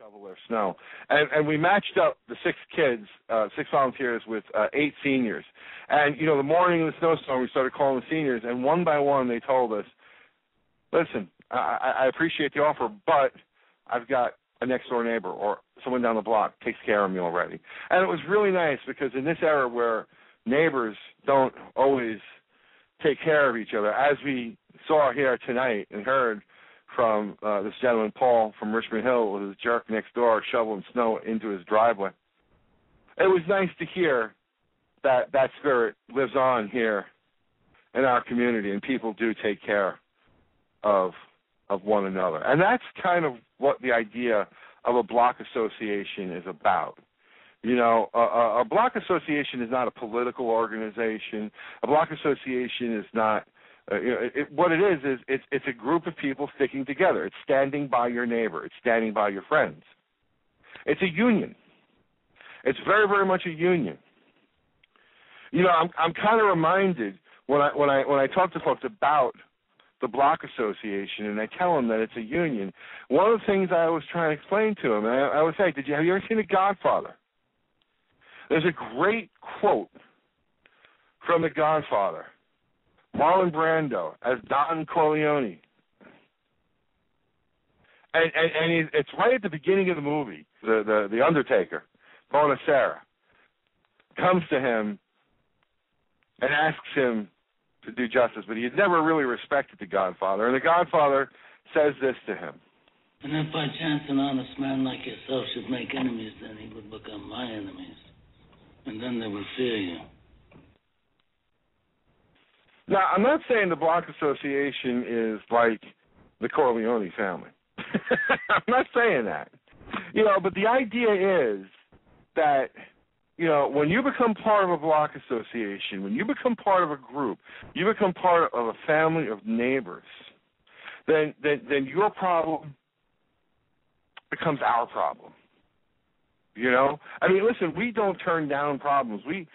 shovel their snow. And we matched up the 6 kids, 6 volunteers with 8 seniors. And, the morning of the snowstorm, we started calling the seniors, and one by one they told us, listen, I appreciate the offer, but I've got a next-door neighbor or someone down the block takes care of me already. And it was really nice because in this era where neighbors don't always take care of each other, as we saw here tonight and heard from this gentleman, Paul, from Richmond Hill, with his jerk next door shoveling snow into his driveway. It was nice to hear that that spirit lives on here in our community, and people do take care of one another. And that's kind of what the idea of a block association is about. A block association is not a political organization. A block association is not, what it is it's a group of people sticking together. It's standing by your neighbor. It's standing by your friends. It's a union. It's very, very much a union. I'm kind of reminded when I talk to folks about the block association and I tell them that it's a union, one of the things I always try and explain to them, and I always say, have you ever seen The Godfather? There's a great quote from The Godfather. Marlon Brando as Don Corleone. And it's right at the beginning of the movie. The Undertaker, Bonacera, comes to him and asks him to do justice, but he had never really respected The Godfather. And The Godfather says this to him. And if by chance an honest man like yourself should make enemies, then he would become my enemies. And then they would fear you. Now, I'm not saying the Block Association is like the Corleone family. I'm not saying that. But the idea is that, when you become part of a block association, when you become part of a group, you become part of a family of neighbors, then your problem becomes our problem. Listen, we don't turn down problems. We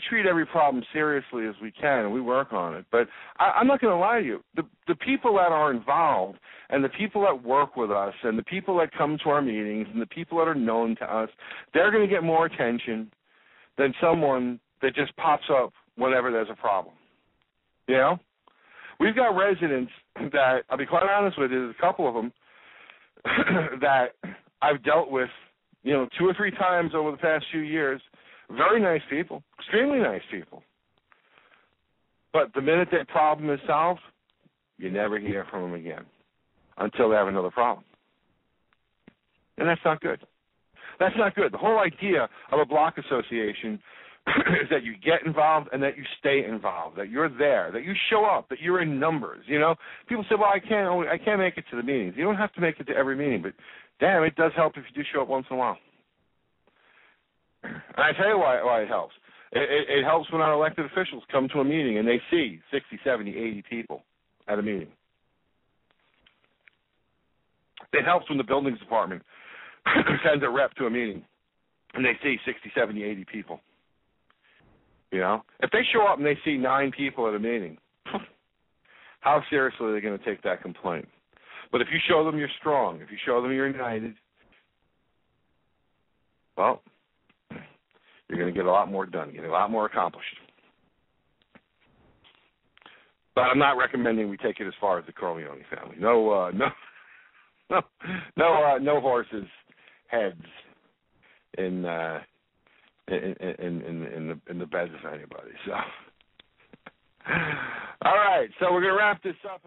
treat every problem seriously as we can, and we work on it. But I'm not going to lie to you. The people that are involved and the people that work with us and the people that come to our meetings and the people that are known to us, they're going to get more attention than someone that just pops up whenever there's a problem. We've got residents that, I'll be quite honest with you, there's a couple of them that I've dealt with 2 or 3 times over the past few years. Very nice people, extremely nice people. But the minute that problem is solved, you never hear from them again until they have another problem. And that's not good. That's not good. The whole idea of a block association is that you get involved and that you stay involved, that you're there, that you show up, that you're in numbers. People say, well, I can't make it to the meetings. You don't have to make it to every meeting, but damn, it does help if you do show up once in a while. And I tell you why it helps. It helps when our elected officials come to a meeting and they see 60, 70, 80 people at a meeting. It helps when the buildings department sends a rep to a meeting and they see 60, 70, 80 people. If they show up and they see 9 people at a meeting, how seriously are they going to take that complaint? But if you show them you're strong, if you show them you're united, well, you're going to get a lot more done, get a lot more accomplished. But I'm not recommending we take it as far as the Corleone family. No horses' heads in the beds of anybody. So, all right. So we're going to wrap this up.